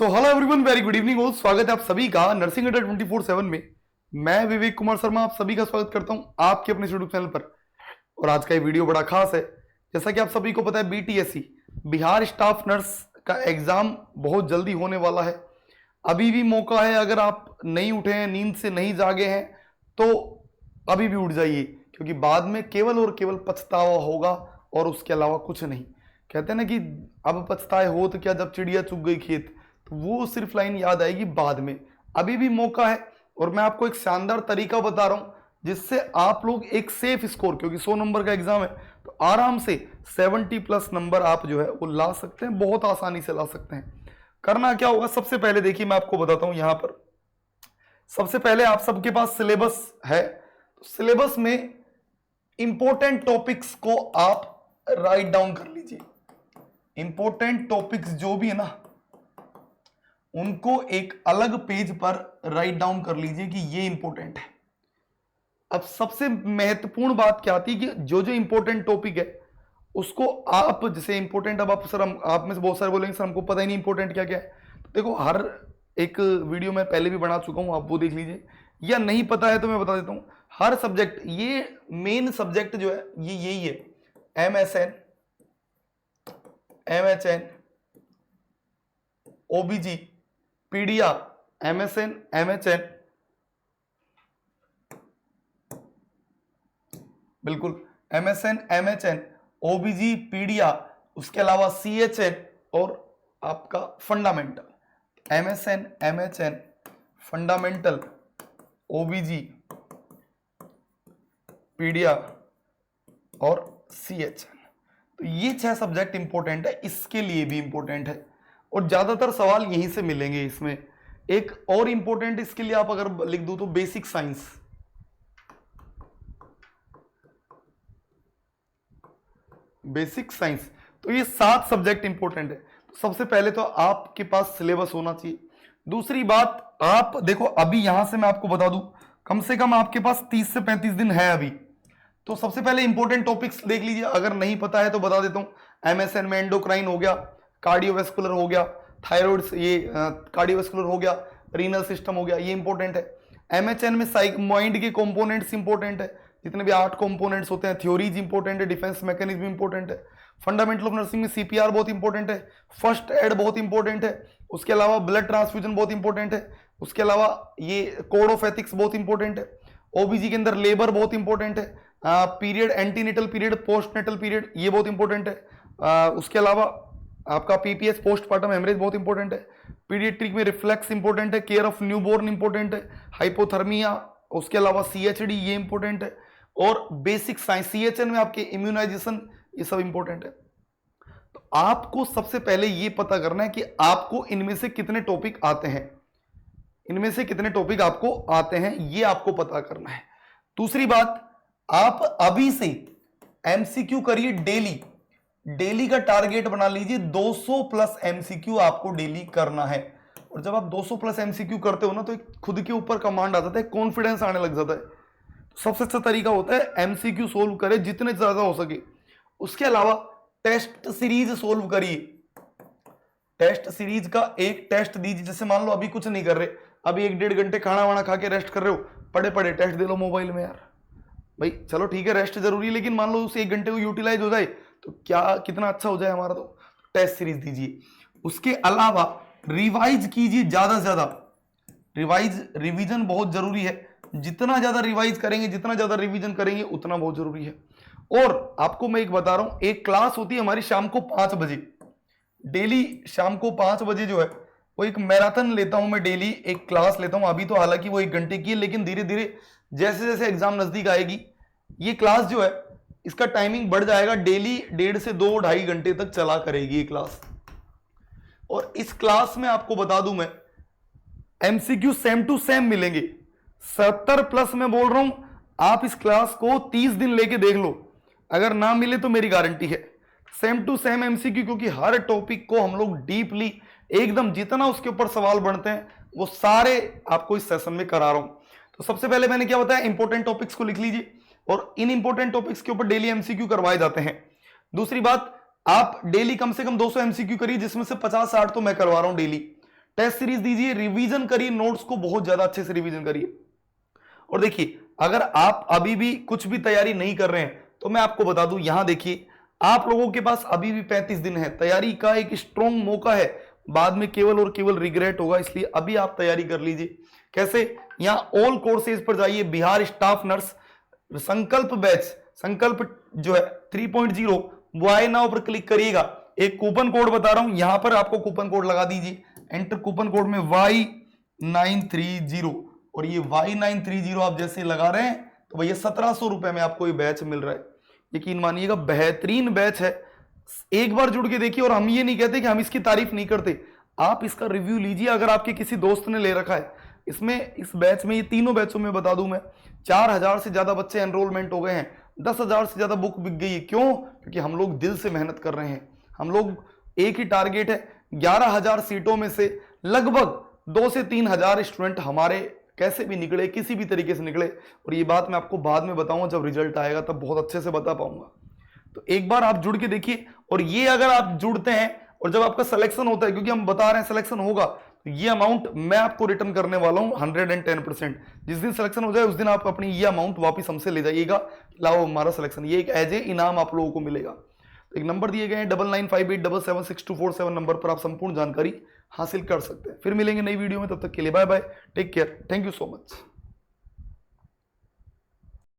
So hello everyone, very good evening all. स्वागत है आप सभी का नर्सिंग अड्डा 24/7 में। मैं विवेक कुमार शर्मा आप सभी का स्वागत करता हूं आपके अपने यूट्यूब चैनल पर। और आज का ये वीडियो बड़ा खास है। जैसा कि आप सभी को पता है, बीटीएससी बिहार स्टाफ नर्स का एग्जाम बहुत जल्दी होने वाला है। अभी भी मौका है, अगर आप नहीं उठे हैं, नींद से नहीं जागे हैं, तो अभी भी उठ जाइए, क्योंकि बाद में केवल और केवल पछतावा होगा और उसके अलावा कुछ नहीं। कहते हैं ना कि अब पछताए हो तो क्या, जब चिड़िया चुग गई खेत, तो वो सिर्फ लाइन याद आएगी बाद में। अभी भी मौका है और मैं आपको एक शानदार तरीका बता रहा हूं जिससे आप लोग एक सेफ स्कोर, क्योंकि 100 नंबर का एग्जाम है, तो आराम से 70+ नंबर आप जो है वो ला सकते हैं, बहुत आसानी से ला सकते हैं। करना क्या होगा, सबसे पहले देखिए मैं आपको बताता हूं। यहां पर सबसे पहले आप सबके पास सिलेबस है, तो सिलेबस में इंपॉर्टेंट टॉपिक्स को आप राइट डाउन कर लीजिए। इंपॉर्टेंट टॉपिक्स जो भी है ना, उनको एक अलग पेज पर राइट डाउन कर लीजिए कि ये इंपॉर्टेंट है। अब सबसे महत्वपूर्ण बात क्या आती है कि जो जो इंपॉर्टेंट टॉपिक है उसको आप, जैसे इंपॉर्टेंट, अब आप सर आप में से बहुत सारे बोलेंगे सर हमको पता ही नहीं इंपॉर्टेंट क्या क्या है। तो देखो, हर एक वीडियो में पहले भी बना चुका हूं, आप वो देख लीजिए, या नहीं पता है तो मैं बता देता हूं। हर सब्जेक्ट, ये मेन सब्जेक्ट जो है ये यही है, MSN, MHN, OBG, पीडिया, MSN, MHN, बिल्कुल MSN, MHN, OBG, पीडिया, उसके अलावा CHN और आपका fundamental. MSN, MHN, fundamental, OBG, पीडिया और CHN। तो ये 6 सब्जेक्ट इंपॉर्टेंट है, इसके लिए भी इंपॉर्टेंट है और ज्यादातर सवाल यहीं से मिलेंगे। इसमें एक और इंपॉर्टेंट, इसके लिए आप अगर लिख दूं तो बेसिक साइंस। बेसिक साइंस, तो ये 7 सब्जेक्ट इंपॉर्टेंट है। तो सबसे पहले तो आपके पास सिलेबस होना चाहिए। दूसरी बात, आप देखो अभी यहां से मैं आपको बता दूं, कम से कम आपके पास 30 से 35 दिन है अभी। तो सबसे पहले इंपॉर्टेंट टॉपिक्स देख लीजिए, अगर नहीं पता है तो बता देता हूं। MSN में एंडोक्राइन हो गया, कार्डियोवेस्कुलर हो गया, थायराइड, ये कार्डियोवेस्कुलर हो गया, रीनल सिस्टम हो गया, ये इंपॉर्टेंट है। MHN में माइंड के कंपोनेंट्स इंपॉर्टेंट है, जितने भी 8 कंपोनेंट्स होते हैं। थ्योरीज इंपॉर्टेंट है, डिफेंस मैकेनिज्म इंपॉर्टेंट है। फंडामेंटल ऑफ नर्सिंग में CPR बहुत इंपॉर्टेंट है, फर्स्ट एड बहुत इंपॉर्टेंट है, उसके अलावा ब्लड ट्रांसफ्यूजन बहुत इंपॉर्टेंट है, उसके अलावा ये कोड ऑफ एथिक्स बहुत इंपॉर्टेंट है। OBG के अंदर लेबर बहुत इंपॉर्टेंट है, period, antenatal period, postnatal period, ये बहुत इंपॉर्टेंट है। उसके अलावा आपका PPS, पोस्टपार्टम हेमरेज बहुत इंपॉर्टेंट है। पीडियाट्रिक में रिफ्लेक्स इंपॉर्टेंट है, केयर ऑफ न्यूबॉर्न इंपॉर्टेंट है, हाइपोथर्मिया, उसके अलावा CHD ये इंपॉर्टेंट है। और बेसिक साइंस, CHN में आपके इम्यूनाइजेशन, ये सब इंपॉर्टेंट है। तो आपको सबसे पहले ये पता करना है कि आपको इनमें से कितने टॉपिक आते हैं, इनमें से कितने टॉपिक आपको आते हैं, ये आपको पता करना है। दूसरी बात, आप अभी से MCQ करिए डेली। डेली का टारगेट बना लीजिए, 200+ MCQ आपको डेली करना है। और जब आप 200+ MCQ करते हो ना, तो एक खुद के ऊपर कमांड आ जाता है, कॉन्फिडेंस आने लग जाता है। तो सबसे अच्छा तरीका होता है MCQ सोल्व करें जितने ज्यादा हो सके। उसके अलावा टेस्ट सीरीज सोल्व करिए। टेस्ट सीरीज का एक टेस्ट दीजिए। जैसे मान लो अभी कुछ नहीं कर रहे, अभी 1-1.5 घंटे खाना वाना खा के रेस्ट कर रहे हो, पड़े पड़े टेस्ट दे लो मोबाइल में। यार भाई चलो ठीक है, रेस्ट जरूरी है, लेकिन मान लो उस 1 घंटे को यूटिलाइज हो जाए तो क्या, कितना अच्छा हो जाए हमारा। तो टेस्ट सीरीज दीजिए। उसके अलावा रिवाइज कीजिए ज्यादा से ज्यादा। रिवीजन बहुत जरूरी है। जितना ज्यादा रिवाइज करेंगे, जितना ज्यादा रिवीजन करेंगे, उतना बहुत जरूरी है। और आपको मैं एक बता रहा हूं, एक क्लास होती है हमारी शाम को 5 बजे, डेली शाम को 5 बजे जो है वो एक मैराथन लेता हूं मैं, डेली एक क्लास लेता हूं। अभी तो हालांकि वो 1 घंटे की है, लेकिन धीरे धीरे जैसे जैसे एग्जाम नजदीक आएगी, ये क्लास जो है इसका टाइमिंग बढ़ जाएगा। डेली 1.5 से 2-2.5 घंटे तक चला करेगी ये क्लास। और इस क्लास में आपको बता दूं मैं, MCQ सेम टू सेम मिलेंगे। 70+ मैं बोल रहा हूं, आप इस क्लास को 30 दिन लेके देख लो, अगर ना मिले तो मेरी गारंटी है सेम टू सेम MCQ, क्योंकि हर टॉपिक को हम लोग डीपली एकदम जितना उसके ऊपर सवाल बनते हैं वो सारे आपको इस सेशन में करा रहा हूं। तो सबसे पहले मैंने क्या बताया, इंपॉर्टेंट टॉपिक्स को लिख लीजिए और इन इंपॉर्टेंट टॉपिक्स के ऊपर डेली MCQ करवाए जाते हैं। दूसरी बात, आप डेली कम से कम 200 MCQ करिए, जिसमें से 50-60 तो मैं करवा रहा हूं डेली। टेस्ट सीरीज दीजिए, रिवीजन करिए, नोट्स को बहुत ज्यादा अच्छे से रिवीजन करिए। और देखिए अगर आप अभी भी कुछ भी तैयारी नहीं कर रहे हैं तो मैं आपको बता दूं, यहां देखिए आप लोगों के पास अभी भी 35 दिन है, तैयारी का एक स्ट्रॉन्ग मौका है, बाद में केवल और केवल रिग्रेट होगा, इसलिए अभी आप तैयारी कर लीजिए। कैसे? यहां ऑल कोर्सेज पर जाइए, बिहार स्टाफ नर्स संकल्प बैच, संकल्प जो है 3.0 बाय नाउ पर क्लिक करिएगा। एक कूपन कोड बता रहा हूं, यहां पर आपको कूपन कोड लगा दीजिए, एंटर कूपन कोड में Y930, और ये Y930 आप जैसे लगा रहे हैं तो भैया 1700 रुपए में आपको ये बैच मिल रहा है। यकीन मानिएगा बेहतरीन बैच है, एक बार जुड़ के देखिए। और हम ये नहीं कहते कि हम इसकी तारीफ नहीं करते, आप इसका रिव्यू लीजिए। अगर आपके किसी दोस्त ने ले रखा है, इसमें इस बैच में, ये तीनों बैचों में बता दूं मैं, 4000 से ज्यादा बच्चे एनरोलमेंट हो गए हैं, 10,000 से ज्यादा बुक बिक गई है। क्यों? क्योंकि हम लोग दिल से मेहनत कर रहे हैं। हम लोग एक ही टारगेट है, 11,000 सीटों में से लगभग 2 से 3,000 स्टूडेंट हमारे कैसे भी निकले, किसी भी तरीके से निकले। और ये बात मैं आपको बाद में बताऊंगा, जब रिजल्ट आएगा तब बहुत अच्छे से बता पाऊंगा। तो एक बार आप जुड़ के देखिए, और ये अगर आप जुड़ते हैं और जब आपका सिलेक्शन होता है, क्योंकि हम बता रहे हैं सिलेक्शन होगा, तो ये अमाउंट मैं आपको रिटर्न करने वाला हूं 110%। जिस दिन सिलेक्शन हो जाए उस दिन आप अपनी ये अमाउंट वापस हमसे ले जाइएगा, लाओ हमारा सिलेक्शन, ये एक एज ए इनाम आप लोगों को मिलेगा। तो एक नंबर दिए गए हैं 9958776247 नंबर पर आप संपूर्ण जानकारी हासिल कर सकते हैं। फिर मिलेंगे नई वीडियो में, तब तक के लिए bye bye, take care, thank you so much.